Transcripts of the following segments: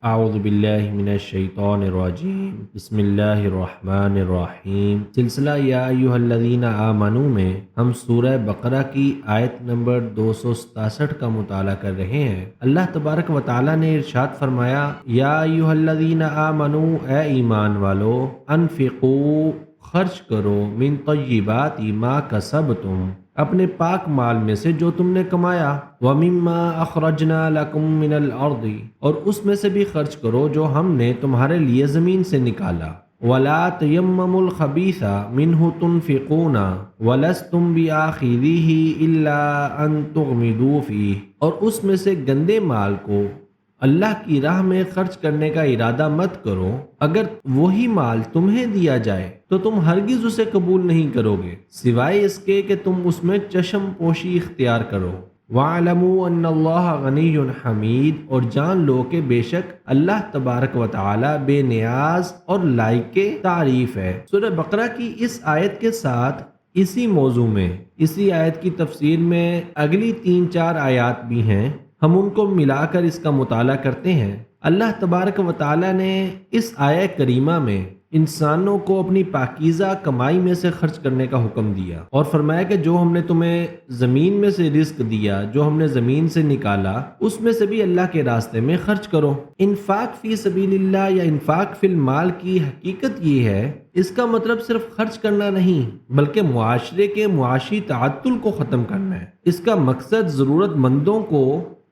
اعوذ باللہ من الشیطان الرجیم بسم اللہ الرحمن الرحیم سلسلہ یا ایہا الذین آمنوا میں ہم سورہ بقرہ کی آیت نمبر 267 کا مطالعہ کر رہے ہیں۔ اللہ تبارک و تعالی نے ارشاد فرمایا، یا ایہا الذین آمنوا، اے ایمان والو، انفقوا، خرچ کرو، من طیبات ما کسبتم، اپنے پاک مال میں سے جو تم نے کمایا، وَمِمَّا أَخْرَجْنَا لَكُم مِّنَ الْأَرْضِ، اور اس میں سے بھی خرچ کرو جو ہم نے تمہارے لیے زمین سے نکالا، وَلَا تَيَمَّمُوا الْخَبِيثَ مِنْهُ تُنْفِقُونَ وَلَسْتُمْ بِآخِذِيهِ إِلَّا أَن تُغْمِضُوا فِيهِ، اور اس میں سے گندے مال کو اللہ کی راہ میں خرچ کرنے کا ارادہ مت کرو، اگر وہی مال تمہیں دیا جائے تو تم ہرگز اسے قبول نہیں کرو گے سوائے اس کے کہ تم اس میں چشم پوشی اختیار کرو۔ وَاعْلَمُوا أَنَّ اللَّهَ غَنِيٌّ حَمِيدٌ، اور جان لو کہ بے شک اللہ تبارک و تعالی بے نیاز اور لائق تعریف ہے۔ سورہ بقرہ کی اس آیت کے ساتھ اسی موضوع میں، اسی آیت کی تفسیر میں اگلی 3-4 آیات بھی ہیں، ہم ان کو ملا کر اس کا مطالعہ کرتے ہیں۔ اللہ تبارک و تعالی نے اس آیہ کریمہ میں انسانوں کو اپنی پاکیزہ کمائی میں سے خرچ کرنے کا حکم دیا اور فرمایا کہ جو ہم نے تمہیں زمین میں سے رزق دیا، جو ہم نے زمین سے نکالا، اس میں سے بھی اللہ کے راستے میں خرچ کرو۔ انفاق فی سبیل اللہ یا انفاق فی المال کی حقیقت یہ ہے، اس کا مطلب صرف خرچ کرنا نہیں بلکہ معاشرے کے معاشی تعطل کو ختم کرنا ہے۔ اس کا مقصد ضرورت مندوں کو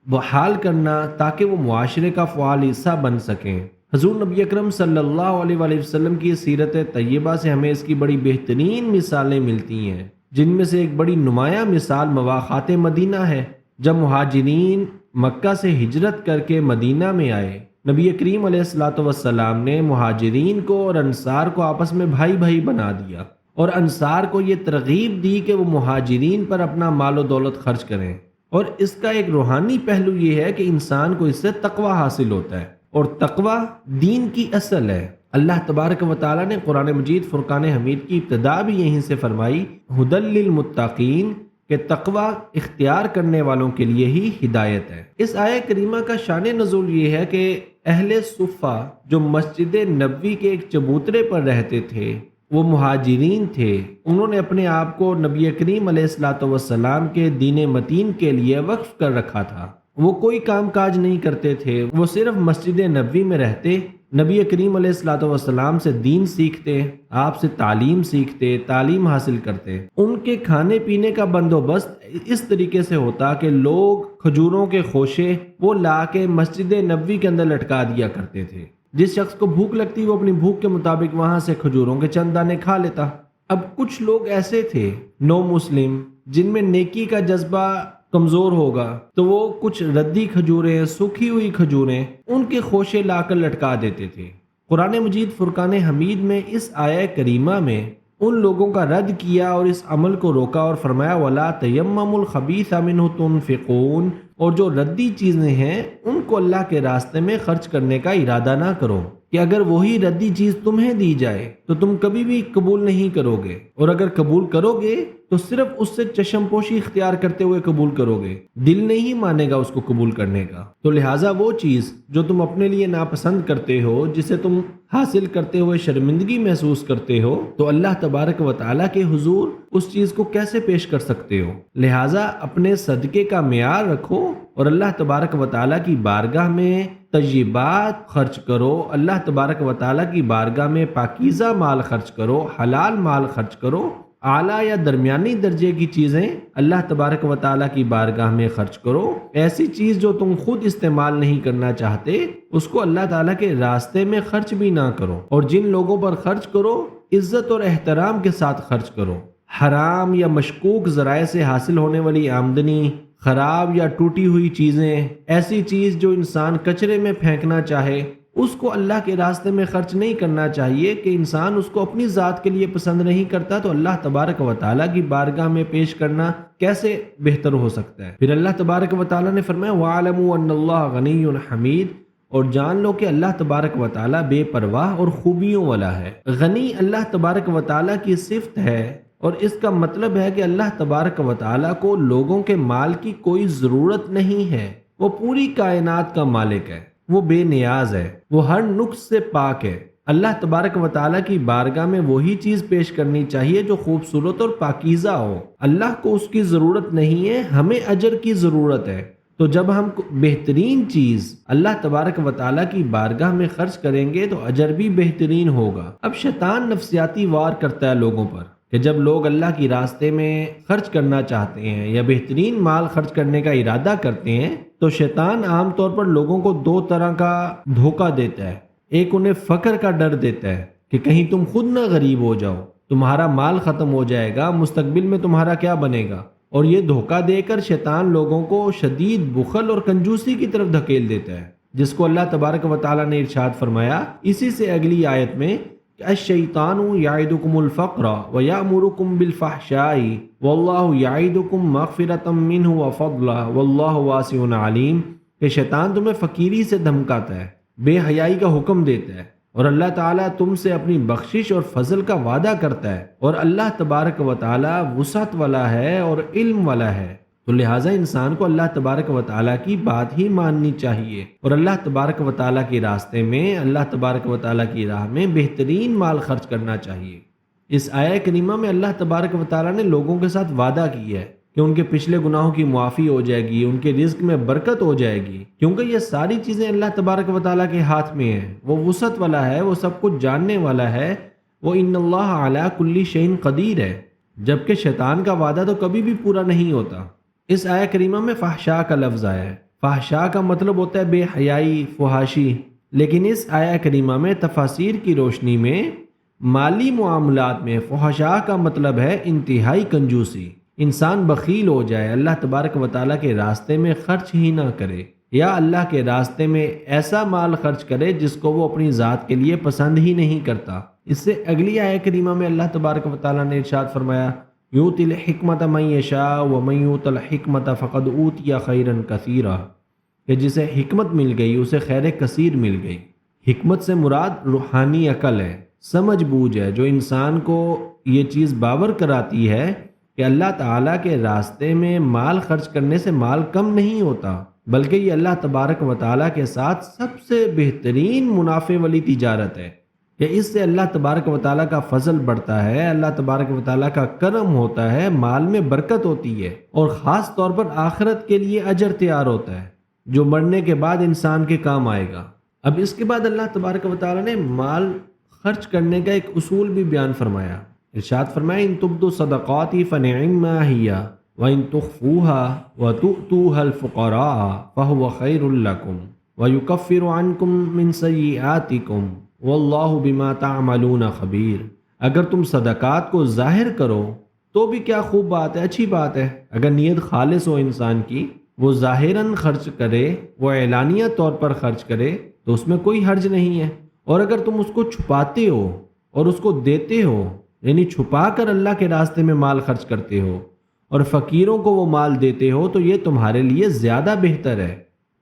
بحال کرنا تاکہ وہ معاشرے کا فعال حصہ بن سکیں۔ حضور نبی اکرم صلی اللہ علیہ وآلہ وسلم کی سیرت طیبہ سے ہمیں اس کی بڑی بہترین مثالیں ملتی ہیں، جن میں سے ایک بڑی نمایاں مثال مواخات مدینہ ہے۔ جب مہاجرین مکہ سے ہجرت کر کے مدینہ میں آئے، نبی کریم علیہ الصلوۃ والسلام نے مہاجرین کو اور انصار کو آپس میں بھائی بھائی بنا دیا اور انصار کو یہ ترغیب دی کہ وہ مہاجرین پر اپنا مال و دولت خرچ کریں، اور اس کا ایک روحانی پہلو یہ ہے کہ انسان کو اس سے تقوی حاصل ہوتا ہے، اور تقوی دین کی اصل ہے۔ اللہ تبارک و تعالی نے قرآن مجید فرقان حمید کی ابتدا بھی یہیں سے فرمائی، ھدی للمتقین، کہ تقوی اختیار کرنے والوں کے لیے ہی ہدایت ہے۔ اس آیہ کریمہ کا شان نزول یہ ہے کہ اہل صفہ جو مسجد نبوی کے ایک چبوترے پر رہتے تھے، وہ مہاجرین تھے، انہوں نے اپنے آپ کو نبی کریم علیہ الصلوۃ والسلام کے دین متین کے لیے وقف کر رکھا تھا۔ وہ کوئی کام کاج نہیں کرتے تھے، وہ صرف مسجد نبوی میں رہتے، نبی کریم علیہ الصلوۃ والسلام سے دین سیکھتے، آپ سے تعلیم سیکھتے، تعلیم حاصل کرتے۔ ان کے کھانے پینے کا بندوبست اس طریقے سے ہوتا کہ لوگ کھجوروں کے خوشے وہ لا کے مسجد نبوی کے اندر لٹکا دیا کرتے تھے۔ جس شخص کو بھوک لگتی وہ اپنی بھوک کے مطابق وہاں سے کھجوروں کے چند دانے کھا لیتا۔ اب کچھ لوگ ایسے تھے نو مسلم جن میں نیکی کا جذبہ کمزور ہوگا، تو وہ کچھ ردی کھجوریں، سوکھی ہوئی کھجوریں، ان کے خوشے لا کر لٹکا دیتے تھے۔ قرآن مجید فرقان حمید میں اس آیہ کریمہ میں ان لوگوں کا رد کیا اور اس عمل کو روکا اور فرمایا، وَلَا تَيَمَّمُوا الْخَبِيثَ مِنْهُ تُنْفِقُونَ، اور جو ردی چیزیں ہیں ان کو اللہ کے راستے میں خرچ کرنے کا ارادہ نہ کرو، کہ اگر وہی ردی چیز تمہیں دی جائے تو تم کبھی بھی قبول نہیں کرو گے، اور اگر قبول کرو گے تو صرف اس سے چشم پوشی اختیار کرتے ہوئے قبول کرو گے، دل نہیں مانے گا اس کو قبول کرنے کا۔ تو لہٰذا وہ چیز جو تم اپنے لیے ناپسند کرتے ہو، جسے تم حاصل کرتے ہوئے شرمندگی محسوس کرتے ہو، تو اللہ تبارک و تعالیٰ کے حضور اس چیز کو کیسے پیش کر سکتے ہو؟ لہٰذا اپنے صدقے کا معیار رکھو اور اللہ تبارک و تعالیٰ کی بارگاہ میں طیبات خرچ کرو، اللہ تبارک و تعالیٰ کی بارگاہ میں پاکیزہ مال خرچ کرو، حلال مال خرچ کرو، اعلیٰ یا درمیانی درجے کی چیزیں اللہ تبارک و تعالیٰ کی بارگاہ میں خرچ کرو۔ ایسی چیز جو تم خود استعمال نہیں کرنا چاہتے، اس کو اللہ تعالیٰ کے راستے میں خرچ بھی نہ کرو، اور جن لوگوں پر خرچ کرو عزت اور احترام کے ساتھ خرچ کرو۔ حرام یا مشکوک ذرائع سے حاصل ہونے والی آمدنی، خراب یا ٹوٹی ہوئی چیزیں، ایسی چیز جو انسان کچرے میں پھینکنا چاہے، اس کو اللہ کے راستے میں خرچ نہیں کرنا چاہیے، کہ انسان اس کو اپنی ذات کے لیے پسند نہیں کرتا تو اللہ تبارک و تعالیٰ کی بارگاہ میں پیش کرنا کیسے بہتر ہو سکتا ہے؟ پھر اللہ تبارک و تعالیٰ نے فرمایا، وَاعْلَمُوا أَنَّ اللَّهَ غَنِيٌّ حَمِيدٌ، اور جان لو کہ اللہ تبارک و تعالیٰ بے پرواہ اور خوبیوں والا ہے۔ غنی اللہ تبارک و تعالیٰ کی صفت ہے، اور اس کا مطلب ہے کہ اللہ تبارک و تعالیٰ کو لوگوں کے مال کی کوئی ضرورت نہیں ہے، وہ پوری کائنات کا مالک ہے۔ وہ بے نیاز ہے، وہ ہر نقص سے پاک ہے۔ اللہ تبارک و تعالیٰ کی بارگاہ میں وہی چیز پیش کرنی چاہیے جو خوبصورت اور پاکیزہ ہو۔ اللہ کو اس کی ضرورت نہیں ہے، ہمیں اجر کی ضرورت ہے۔ تو جب ہم بہترین چیز اللہ تبارک و تعالیٰ کی بارگاہ میں خرچ کریں گے تو اجر بھی بہترین ہوگا۔ اب شیطان نفسیاتی وار کرتا ہے لوگوں پر کہ جب لوگ اللہ کی راستے میں خرچ کرنا چاہتے ہیں یا بہترین مال خرچ کرنے کا ارادہ کرتے ہیں تو شیطان عام طور پر لوگوں کو دو طرح کا دھوکہ دیتا ہے۔ ایک انہیں فقر کا ڈر دیتا ہے کہ کہیں تم خود نہ غریب ہو جاؤ، تمہارا مال ختم ہو جائے گا، مستقبل میں تمہارا کیا بنے گا، اور یہ دھوکہ دے کر شیطان لوگوں کو شدید بخل اور کنجوسی کی طرف دھکیل دیتا ہے، جس کو اللہ تبارک و تعالیٰ نے ارشاد فرمایا اسی سے اگلی آیت میں کہ الشیطان یعدکم الفقر ویأمرکم بالفحشاء واللہ یعدکم مغفرۃ منہ وفضلا واللہ واسع علیم، کہ شیطان تمہیں فقیری سے دھمکاتا ہے، بے حیائی کا حکم دیتا ہے، اور اللہ تعالیٰ تم سے اپنی بخشش اور فضل کا وعدہ کرتا ہے، اور اللہ تبارک و تعالیٰ وسعت والا ہے اور علم والا ہے۔ تو لہٰذا انسان کو اللہ تبارک و تعالیٰ کی بات ہی ماننی چاہیے اور اللہ تبارک و تعالیٰ کے راستے میں، اللہ تبارک و تعالیٰ کی راہ میں بہترین مال خرچ کرنا چاہیے۔ اس آیہ کریمہ میں اللہ تبارک و تعالیٰ نے لوگوں کے ساتھ وعدہ کیا ہے کہ ان کے پچھلے گناہوں کی معافی ہو جائے گی، ان کے رزق میں برکت ہو جائے گی، کیونکہ یہ ساری چیزیں اللہ تبارک و تعالیٰ کے ہاتھ میں ہیں۔ وہ وسعت والا ہے، وہ سب کچھ جاننے والا ہے، وہ ان اللہ علی کل شیء قدیر ہے، جبکہ شیطان کا وعدہ تو کبھی بھی پورا نہیں ہوتا۔ اس آیہ کریمہ میں فحشاء کا لفظ آیا ہے۔ فحشاء کا مطلب ہوتا ہے بے حیائی، فحاشی، لیکن اس آیہ کریمہ میں تفاسیر کی روشنی میں مالی معاملات میں فحشاء کا مطلب ہے انتہائی کنجوسی۔ انسان بخیل ہو جائے، اللہ تبارک و تعالیٰ کے راستے میں خرچ ہی نہ کرے، یا اللہ کے راستے میں ایسا مال خرچ کرے جس کو وہ اپنی ذات کے لیے پسند ہی نہیں کرتا۔ اس سے اگلی آیہ کریمہ میں اللہ تبارک و تعالیٰ نے ارشاد فرمایا یؤتی الحکمت من یشاء ومن یؤت الحکمت فقد اوتی خیرا کثیرا، کہ جسے حکمت مل گئی اسے خیر کثیر مل گئی۔ حکمت سے مراد روحانی عقل ہے، سمجھ بوجھ ہے، جو انسان کو یہ چیز باور کراتی ہے کہ اللہ تعالیٰ کے راستے میں مال خرچ کرنے سے مال کم نہیں ہوتا، بلکہ یہ اللہ تبارک و تعالیٰ کے ساتھ سب سے بہترین منافع والی تجارت ہے، کہ اس سے اللہ تبارک و تعالیٰ کا فضل بڑھتا ہے، اللہ تبارک و تعالیٰ کا کرم ہوتا ہے، مال میں برکت ہوتی ہے، اور خاص طور پر آخرت کے لیے اجر تیار ہوتا ہے جو مرنے کے بعد انسان کے کام آئے گا۔ اب اس کے بعد اللہ تبارک و تعالیٰ نے مال خرچ کرنے کا ایک اصول بھی بیان فرمایا۔ ارشاد فرمایا ان تبدوا الصدقات فنعما هي وان تخفوها وتؤتوها الفقراء فهو خير لكم ويكفر عنكم من سيئاتكم واللہ بما تعملون خبیر۔ اگر تم صدقات کو ظاہر کرو تو بھی کیا خوب بات ہے، اچھی بات ہے۔ اگر نیت خالص ہو انسان کی، وہ ظاہراً خرچ کرے، وہ اعلانیہ طور پر خرچ کرے تو اس میں کوئی حرج نہیں ہے، اور اگر تم اس کو چھپاتے ہو اور اس کو دیتے ہو، یعنی چھپا کر اللہ کے راستے میں مال خرچ کرتے ہو اور فقیروں کو وہ مال دیتے ہو تو یہ تمہارے لیے زیادہ بہتر ہے۔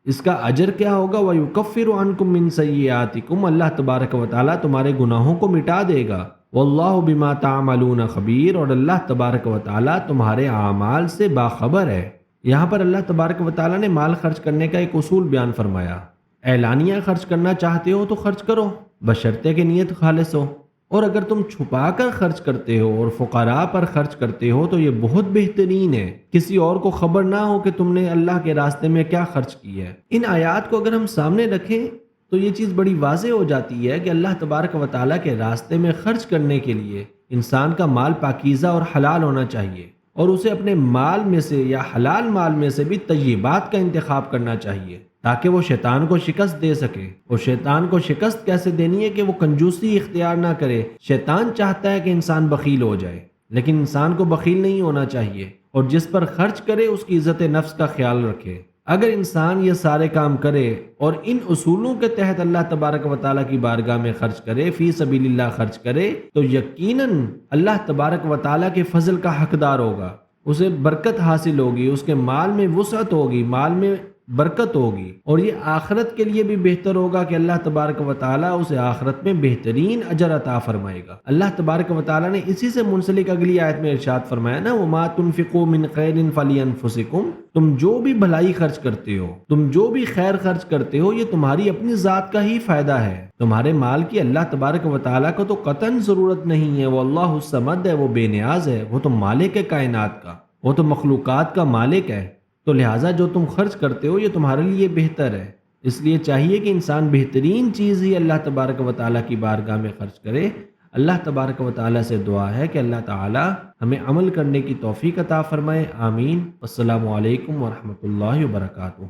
اس کا اجر کیا ہوگا؟ وَيُكَفِّرُ عَنْكُم مِّن سَيِّئَاتِكُمْ، اللہ تبارک و تعالیٰ تمہارے گناہوں کو مٹا دے گا۔ وَاللَّهُ بِمَا تَعْمَلُونَ خَبِيرٌ، اور اللہ تبارک و تعالیٰ تمہارے اعمال سے باخبر ہے۔ یہاں پر اللہ تبارک و تعالیٰ نے مال خرچ کرنے کا ایک اصول بیان فرمایا۔ اعلانیہ خرچ کرنا چاہتے ہو تو خرچ کرو، بشرطے کہ نیت خالص ہو، اور اگر تم چھپا کر خرچ کرتے ہو اور فقراء پر خرچ کرتے ہو تو یہ بہت بہترین ہے، کسی اور کو خبر نہ ہو کہ تم نے اللہ کے راستے میں کیا خرچ کی ہے۔ ان آیات کو اگر ہم سامنے رکھیں تو یہ چیز بڑی واضح ہو جاتی ہے کہ اللہ تبارک و تعالیٰ کے راستے میں خرچ کرنے کے لیے انسان کا مال پاکیزہ اور حلال ہونا چاہیے، اور اسے اپنے مال میں سے یا حلال مال میں سے بھی طیبات کا انتخاب کرنا چاہیے تاکہ وہ شیطان کو شکست دے سکے۔ اور شیطان کو شکست کیسے دینی ہے کہ وہ کنجوسی اختیار نہ کرے۔ شیطان چاہتا ہے کہ انسان بخیل ہو جائے، لیکن انسان کو بخیل نہیں ہونا چاہیے، اور جس پر خرچ کرے اس کی عزت نفس کا خیال رکھے۔ اگر انسان یہ سارے کام کرے اور ان اصولوں کے تحت اللہ تبارک و تعالیٰ کی بارگاہ میں خرچ کرے، فی سبیل اللہ خرچ کرے، تو یقیناً اللہ تبارک و تعالیٰ کے فضل کا حقدار ہوگا، اسے برکت حاصل ہوگی، اس کے مال میں وسعت ہوگی، مال میں برکت ہوگی، اور یہ آخرت کے لیے بھی بہتر ہوگا کہ اللہ تبارک و تعالیٰ اسے آخرت میں بہترین اجر عطا فرمائے گا۔ اللہ تبارک و تعالیٰ نے اسی سے منسلک اگلی آیت میں ارشاد فرمایا نا، وَمَا تُنْفِقُوا مِنْ خَيْرٍ فَلِأَنفُسِكُمْ، تم جو بھی بھلائی خرچ کرتے ہو، تم جو بھی خیر خرچ کرتے ہو، یہ تمہاری اپنی ذات کا ہی فائدہ ہے۔ تمہارے مال کی اللہ تبارک و تعالیٰ کو تو قطعاً ضرورت نہیں ہے، وہ اللہ الصمد ہے، وہ بے نیاز ہے، وہ تو مالک ہے کائنات کا، وہ تو مخلوقات کا مالک ہے۔ تو لہٰذا جو تم خرچ کرتے ہو یہ تمہارے لیے بہتر ہے، اس لیے چاہیے کہ انسان بہترین چیز ہی اللہ تبارک و تعالیٰ کی بارگاہ میں خرچ کرے۔ اللہ تبارک و تعالیٰ سے دعا ہے کہ اللہ تعالیٰ ہمیں عمل کرنے کی توفیق عطا فرمائے، آمین۔ السلام علیکم ورحمۃ اللہ وبرکاتہ۔